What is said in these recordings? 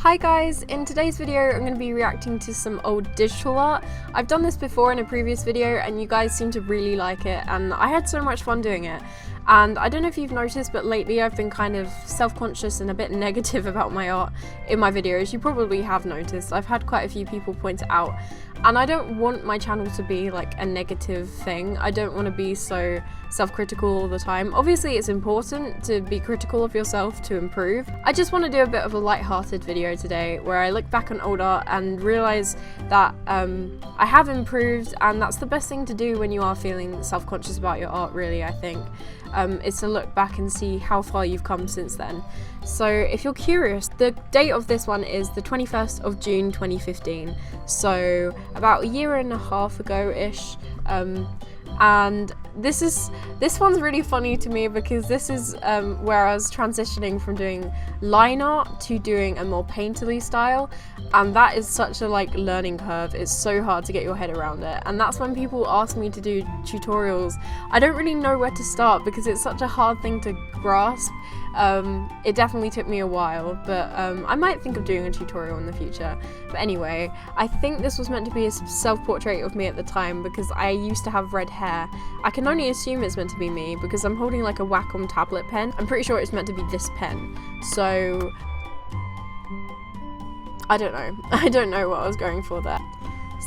Hi guys, in today's video I'm going to be reacting to some old digital art. I've done this before in a previous video and you guys seem to really like it and I had so much fun doing it. And I don't know if you've noticed, but lately I've been kind of self-conscious and a bit negative about my art in my videos. You probably have noticed. I've had quite a few people point it out. And I don't want my channel to be like a negative thing. I don't want to be so self-critical all the time. Obviously it's important to be critical of yourself to improve. I just want to do a bit of a light-hearted video today where I look back on old art and realise that I have improved, and that's the best thing to do when you are feeling self-conscious about your art, really, I think. Is to look back and see how far you've come since then. So if you're curious, the date of this one is the 21st of June 2015, so about a year and a half ago-ish. And this one's really funny to me because this is where I was transitioning from doing line art to doing a more painterly style, and that is such a learning curve. It's so hard to get your head around it, and that's when people ask me to do tutorials. I don't really know where to start because it's such a hard thing to grasp. It definitely took me a while, but I might think of doing a tutorial in the future. But anyway, I think this was meant to be a self-portrait of me at the time because I used to have red hair. I can only assume it's meant to be me because I'm holding like a Wacom tablet pen. I'm pretty sure it's meant to be this pen. So I don't know. I don't know what I was going for there.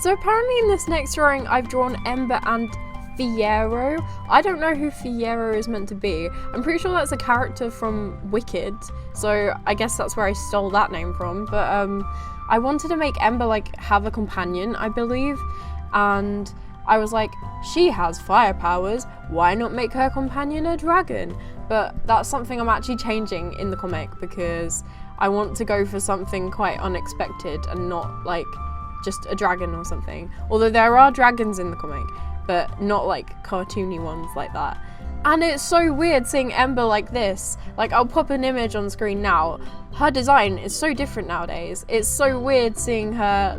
So apparently in this next drawing I've drawn Ember and Fiyero. I don't know who Fiyero is meant to be. I'm pretty sure that's a character from Wicked, so I guess that's where I stole that name from. But I wanted to make Ember have a companion, I believe, and I was like, she has fire powers, why not make her companion a dragon? But that's something I'm actually changing in the comic because I want to go for something quite unexpected and not just a dragon or something. Although there are dragons in the comic, but not cartoony ones like that. And it's so weird seeing Ember like this. I'll pop an image on screen now. Her design is so different nowadays. It's so weird seeing her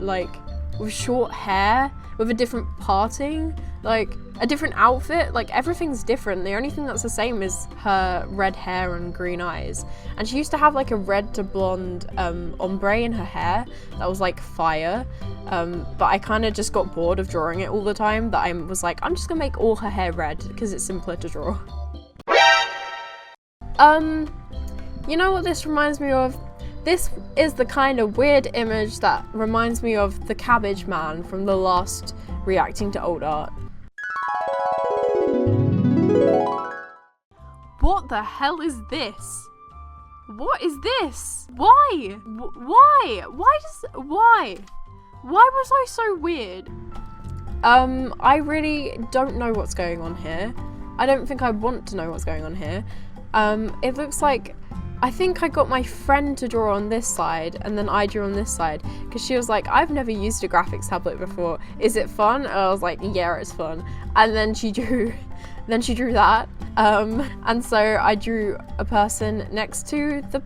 with short hair, with a different parting, a different outfit. Everything's different. The only thing that's the same is her red hair and green eyes. And she used to have a red to blonde ombre in her hair that was fire. But I kind of just got bored of drawing it all the time, that I was like, I'm just gonna make all her hair red because it's simpler to draw. You know what this reminds me of? This is the kind of weird image that reminds me of the Cabbage Man from the last reacting to old art. What the hell is this? What is this? Why? Why? Why was I so weird? I really don't know what's going on here. I don't think I want to know what's going on here. It looks like, I think I got my friend to draw on this side and then I drew on this side because she was like, I've never used a graphics tablet before. Is it fun? And I was like, yeah, it's fun. And then she drew that. And so I drew a person next to the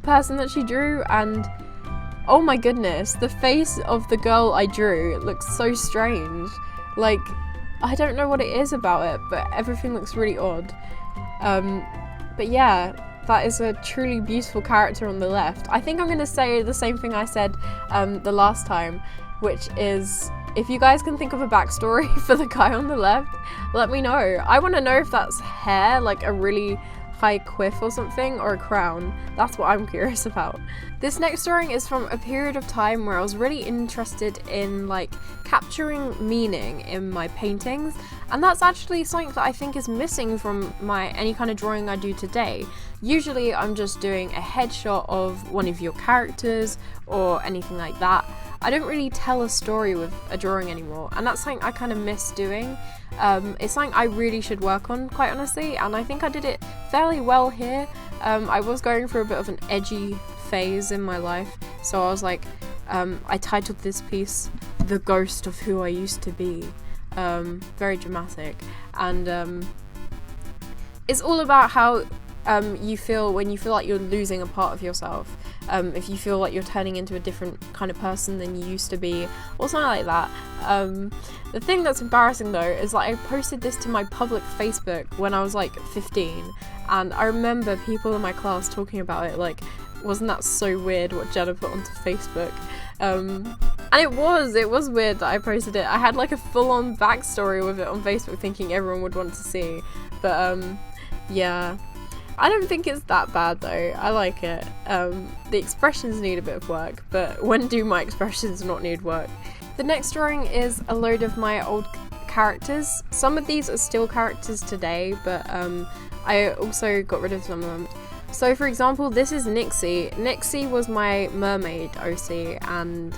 person that she drew, and oh my goodness, the face of the girl I drew looks so strange. I don't know what it is about it, but everything looks really odd. But yeah, that is a truly beautiful character on the left. I think I'm going to say the same thing I said the last time, which is, if you guys can think of a backstory for the guy on the left, let me know. I want to know if that's hair, a really high quiff or something, or a crown. That's what I'm curious about. This next drawing is from a period of time where I was really interested in capturing meaning in my paintings, and that's actually something that I think is missing from any kind of drawing I do today. Usually I'm just doing a headshot of one of your characters or anything like that. I don't really tell a story with a drawing anymore, and that's something I kind of miss doing. It's something I really should work on, quite honestly, and I think I did it fairly well here. I was going through a bit of an edgy phase in my life, so I was like, I titled this piece "The Ghost of Who I Used to Be." Very dramatic, and it's all about how you feel when you feel like you're losing a part of yourself. If you feel like you're turning into a different kind of person than you used to be, or something like that. The thing that's embarrassing though is I posted this to my public Facebook when I was 15, and I remember people in my class talking about it wasn't that so weird what Jenna put onto Facebook? And it was weird that I posted it. I had like a full-on backstory with it on Facebook thinking everyone would want to see. But yeah. I don't think it's that bad though. I like it. The expressions need a bit of work, but when do my expressions not need work? The next drawing is a load of my old characters. Some of these are still characters today, but I also got rid of some of them. So for example, this is Nixie. Nixie was my mermaid OC, and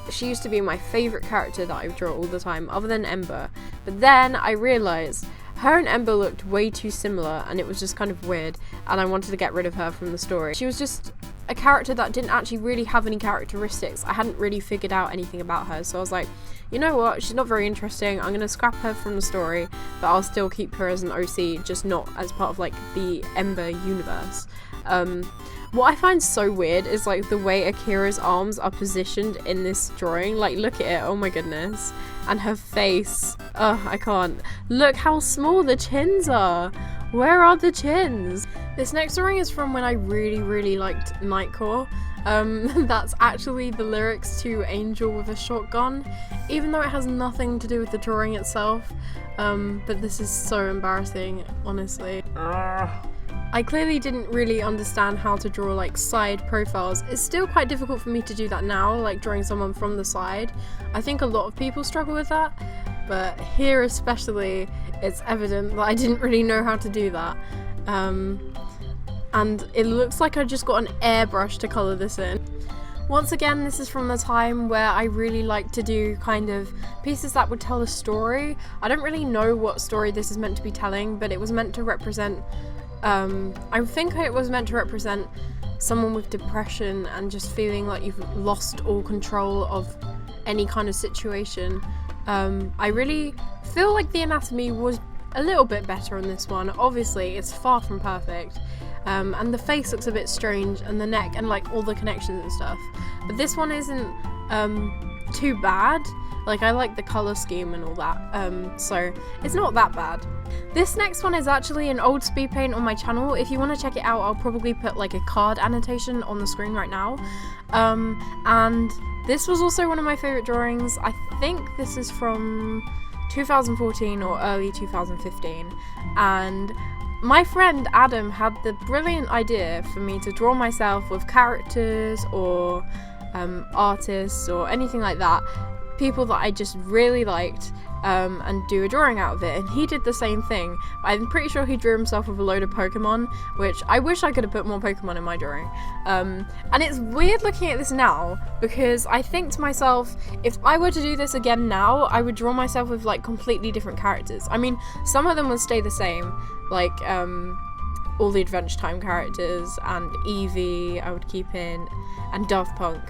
she used to be my favourite character that I draw all the time, other than Ember. But then I realised her and Ember looked way too similar, and it was just kind of weird, and I wanted to get rid of her from the story. She was just a character that didn't actually really have any characteristics. I hadn't really figured out anything about her, so I was like, you know what, she's not very interesting, I'm gonna scrap her from the story, but I'll still keep her as an OC, just not as part of like the Ember universe. What I find so weird is like the way Akira's arms are positioned in this drawing. Like, look at it, oh my goodness. And her face, oh, I can't. Look how small the chins are. Where are the chins? This next drawing is from when I really liked Nightcore. That's actually the lyrics to Angel with a Shotgun, even though it has nothing to do with the drawing itself. But this is so embarrassing, honestly. I clearly didn't really understand how to draw like side profiles. It's still quite difficult for me to do that now, like drawing someone from the side. I think a lot of people struggle with that, but here especially it's evident that I didn't really know how to do that. And it looks like I just got an airbrush to colour this in. Once again, this is from the time where I really like to do kind of pieces that would tell a story. I don't really know what story this is meant to be telling, but it was meant to represent I think it was meant to represent someone with depression and just feeling like you've lost all control of any kind of situation. I really feel like the anatomy was a little bit better on this one. Obviously, it's far from perfect. And the face looks a bit strange, and the neck and like all the connections and stuff. But this one isn't too bad. Like, I like the colour scheme and all that, so it's not that bad. This next one is actually an old speed paint on my channel. If you want to check it out, I'll probably put like a card annotation on the screen right now. And this was also one of my favourite drawings. I think this is from 2014 or early 2015. And my friend Adam had the brilliant idea for me to draw myself with characters or artists or anything like that. People that I just really liked, and do a drawing out of it, and he did the same thing. I'm pretty sure he drew himself with a load of Pokemon, which I wish I could have put more Pokemon in my drawing. And it's weird looking at this now, because I think to myself, if I were to do this again now, I would draw myself with like completely different characters. I mean, some of them would stay the same, like all the Adventure Time characters, and Eevee I would keep in, and Daft Punk.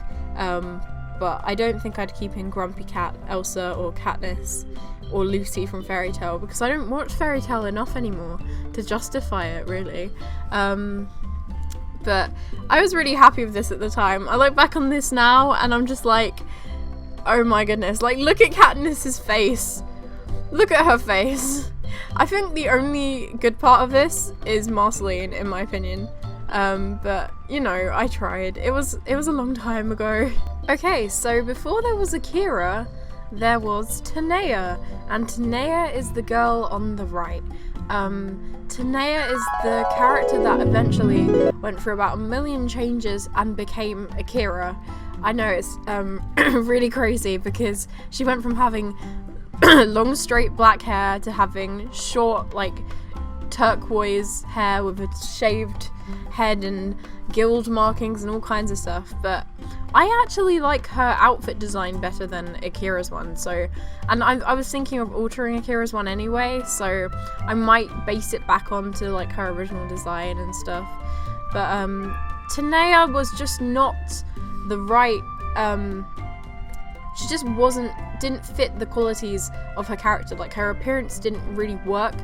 But I don't think I'd keep in Grumpy Cat, Elsa, or Katniss, or Lucy from Fairy Tail, because I don't watch Fairy Tail enough anymore to justify it, really. But I was really happy with this at the time. I look back on this now, and I'm just like, oh my goodness, like, look at Katniss's face. Look at her face. I think the only good part of this is Marceline, in my opinion. But, you know, I tried. It was a long time ago. Okay, so before there was Akira, there was Tanea, and Tanea is the girl on the right. Tanea is the character that eventually went through about 1 million changes and became Akira. I know, it's really crazy, because she went from having long straight black hair to having short, like, turquoise hair with a shaved head and guild markings and all kinds of stuff. But I actually like her outfit design better than Akira's one, so, and I was thinking of altering Akira's one anyway, so I might base it back onto like her original design and stuff. But Tanea was just not the right, she just didn't fit the qualities of her character. Like, her appearance didn't really work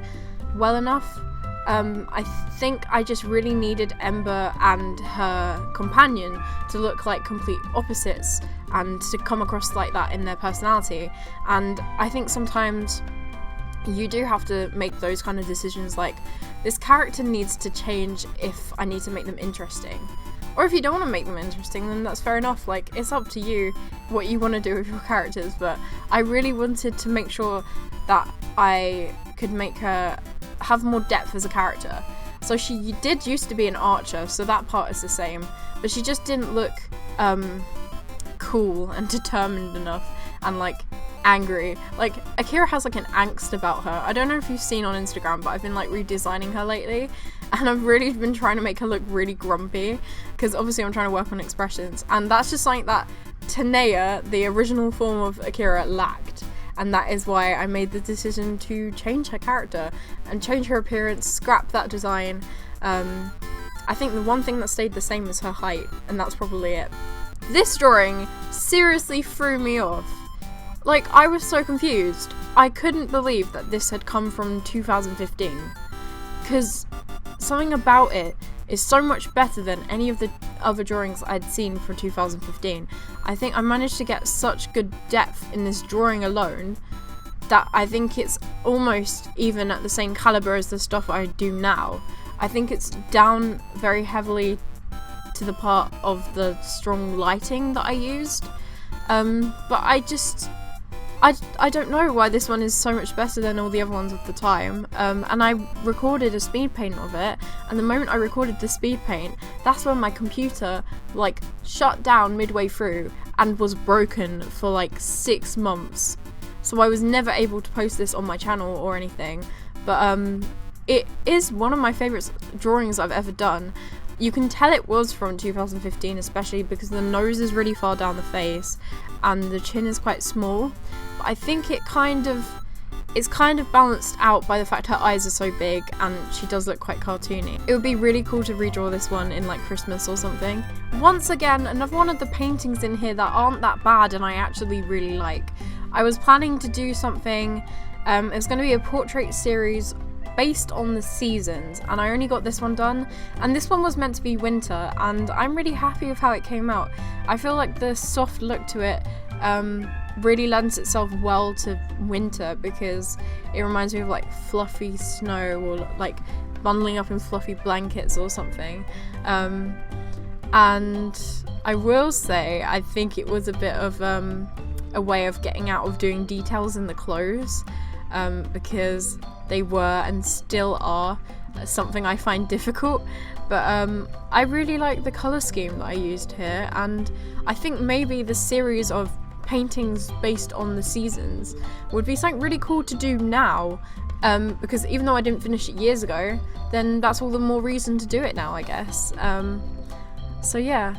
well enough. I think I just really needed Ember and her companion to look like complete opposites and to come across like that in their personality. And I think sometimes you do have to make those kind of decisions, like this character needs to change if I need to make them interesting. Or if you don't want to make them interesting, then that's fair enough. Like, it's up to you what you want to do with your characters, but I really wanted to make sure that I could make her have more depth as a character. So she did used to be an archer, so that part is the same, but she just didn't look cool and determined enough and like angry. Like, Akira has like an angst about her. I don't know if you've seen on Instagram, but I've been like redesigning her lately, and I've really been trying to make her look really grumpy, because obviously I'm trying to work on expressions, and that's just something that Tanea, the original form of Akira, lacked. And that is why I made the decision to change her character and change her appearance, scrap that design. I think the one thing that stayed the same is her height, and that's probably it. This drawing seriously threw me off. Like, I was so confused. I couldn't believe that this had come from 2015, because something about it is so much better than any of the other drawings I'd seen for 2015. I think I managed to get such good depth in this drawing alone that I think it's almost even at the same caliber as the stuff I do now. I think it's down very heavily to the part of the strong lighting that I used, but I don't know why this one is so much better than all the other ones at the time, and I recorded a speed paint of it, and the moment I recorded the speed paint, that's when my computer like shut down midway through and was broken for like 6 months, so I was never able to post this on my channel or anything, but it is one of my favourite drawings I've ever done. You can tell it was from 2015, especially because the nose is really far down the face and the chin is quite small. But I think it's kind of balanced out by the fact her eyes are so big and she does look quite cartoony. It would be really cool to redraw this one in like Christmas or something. Once again, another one of the paintings in here that aren't that bad and I actually really like. I was planning to do something, it's going to be a portrait series based on the seasons, and I only got this one done, and this one was meant to be winter, and I'm really happy with how it came out. I feel like the soft look to it really lends itself well to winter, because it reminds me of like fluffy snow or like bundling up in fluffy blankets or something, and I will say I think it was a bit of a way of getting out of doing details in the clothes, because they were and still are something I find difficult, but I really like the colour scheme that I used here, and I think maybe the series of paintings based on the seasons would be something really cool to do now, because even though I didn't finish it years ago, then that's all the more reason to do it now, I guess. So yeah.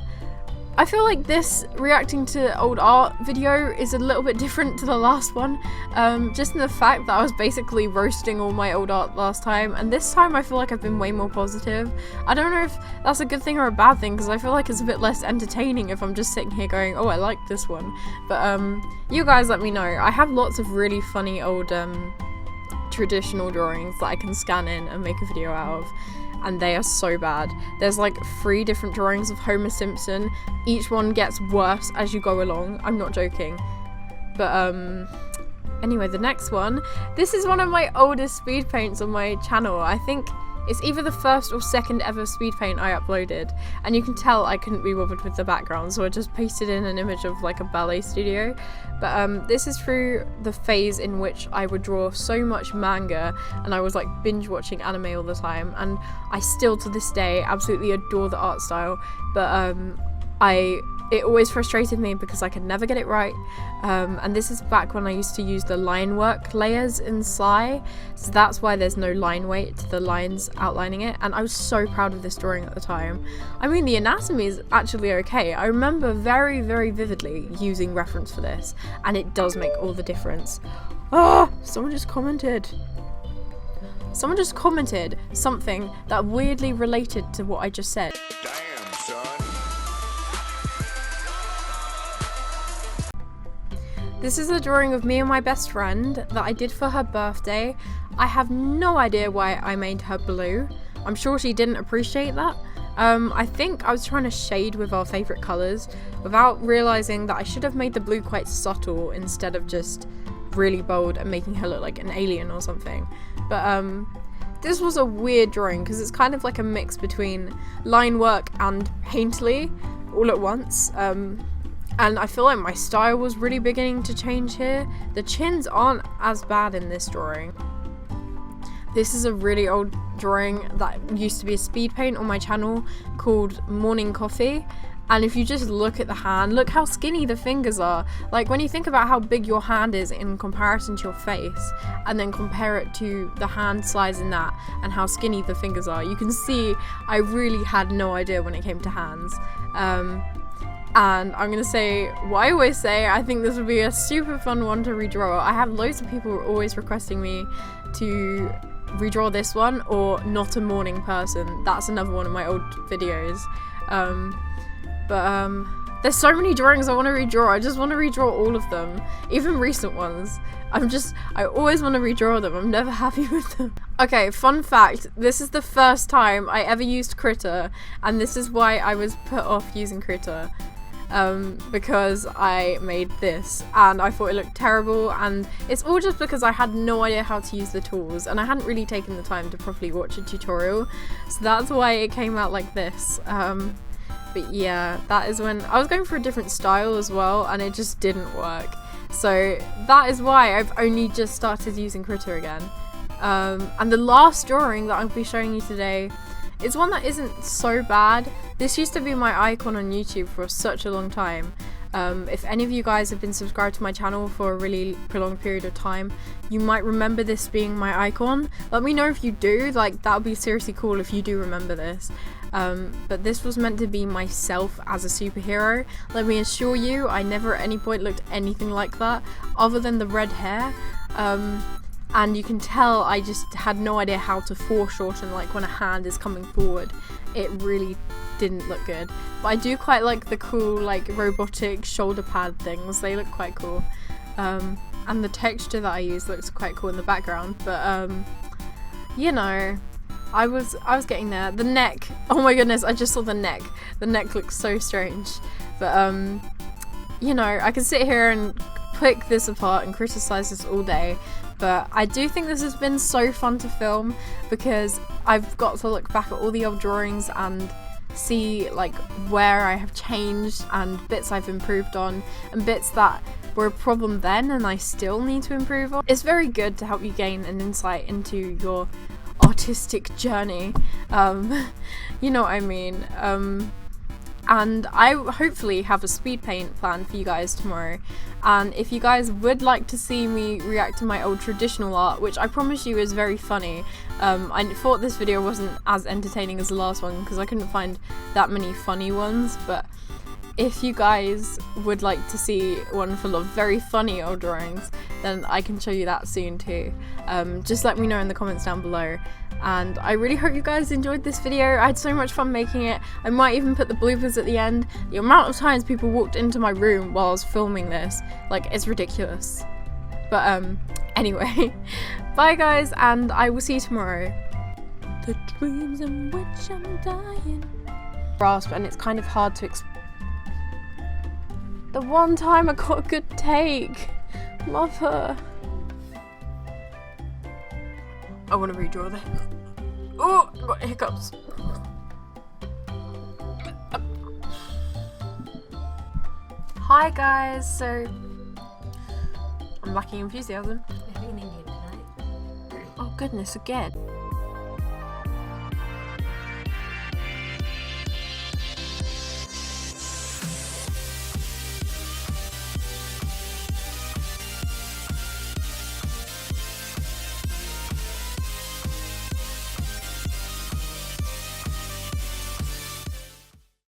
I feel like this reacting to old art video is a little bit different to the last one, just in the fact that I was basically roasting all my old art last time, and this time I feel like I've been way more positive. I don't know if that's a good thing or a bad thing, because I feel like it's a bit less entertaining if I'm just sitting here going, oh, I like this one. But you guys let me know. I have lots of really funny old traditional drawings that I can scan in and make a video out of, and they are so bad. There's like 3 different drawings of Homer Simpson. Each one gets worse as you go along. I'm not joking. But anyway, the next one. This is one of my oldest speed paints on my channel. I think it's either the first or second ever speed paint I uploaded, and you can tell I couldn't be bothered with the background, so I just pasted in an image of like a ballet studio. But this is through the phase in which I would draw so much manga and I was like binge watching anime all the time, and I still to this day absolutely adore the art style, but it always frustrated me because I could never get it right, and this is back when I used to use the line work layers in Sly, so that's why there's no line weight to the lines outlining it, and I was so proud of this drawing at the time. I mean, the anatomy is actually okay. I remember very, very vividly using reference for this, and it does make all the difference. Ah, someone just commented something that weirdly related to what I just said. Damn, son. This is a drawing of me and my best friend that I did for her birthday. I have no idea why I made her blue. I'm sure she didn't appreciate that. I think I was trying to shade with our favourite colours without realising that I should have made the blue quite subtle instead of just really bold and making her look like an alien or something. But This was a weird drawing because it's kind of like a mix between line work and painterly all at once. And I feel like my style was really beginning to change here. The chins aren't as bad in this drawing. This is a really old drawing that used to be a speed paint on my channel called Morning Coffee. And if you just look at the hand, look how skinny the fingers are. Like when you think about how big your hand is in comparison to your face, and then compare it to the hand size in that and how skinny the fingers are, you can see I really had no idea when it came to hands. And I'm gonna say what I always say, I think this would be a super fun one to redraw. I have loads of people always requesting me to redraw this one, or Not a Morning Person. That's another one of my old videos. But there's so many drawings I want to redraw. I just want to redraw all of them, even recent ones. I always want to redraw them. I'm never happy with them. Okay, fun fact, this is the first time I ever used Critter, and this is why I was put off using Critter. Because I made this and I thought it looked terrible, and it's all just because I had no idea how to use the tools and I hadn't really taken the time to properly watch a tutorial, so that's why it came out like this. But yeah, that is when I was going for a different style as well, and it just didn't work. So that is why I've only just started using Critter again. And the last drawing that I'll be showing you today is one that isn't so bad. This used to be my icon on YouTube for such a long time. If any of you guys have been subscribed to my channel for a really prolonged period of time, you might remember this being my icon. Let me know if you do, like that would be seriously cool if you do remember this. But this was meant to be myself as a superhero. Let me assure you, I never at any point looked anything like that, other than the red hair. And you can tell I just had no idea how to foreshorten, like when a hand is coming forward. It really didn't look good. But I do quite like the cool like robotic shoulder pad things. They look quite cool. And the texture that I use looks quite cool in the background. But you know, I was getting there. The neck, oh my goodness, I just saw the neck. The neck looks so strange. But you know, I can sit here and pick this apart and criticize this all day, but I do think this has been so fun to film because I've got to look back at all the old drawings and see like where I have changed and bits I've improved on and bits that were a problem then and I still need to improve on. It's very good to help you gain an insight into your artistic journey, you know what I mean. And I hopefully have a speed paint planned for you guys tomorrow, and if you guys would like to see me react to my old traditional art, which I promise you is very funny, I thought this video wasn't as entertaining as the last one because I couldn't find that many funny ones, but if you guys would like to see one full of very funny old drawings, then I can show you that soon too. Just let me know in the comments down below. And I really hope you guys enjoyed this video. I had so much fun making it. I might even put the bloopers at the end. The amount of times people walked into my room while I was filming this, like, it's ridiculous. But anyway, bye guys, and I will see you tomorrow. The dreams in which I'm dying. Grasp, and it's kind of hard to explain. The one time I got a good take. Mother. I want to redraw that. Oh, I got hiccups. Hi guys, so I'm lacking enthusiasm. Raining here tonight. Oh goodness, again.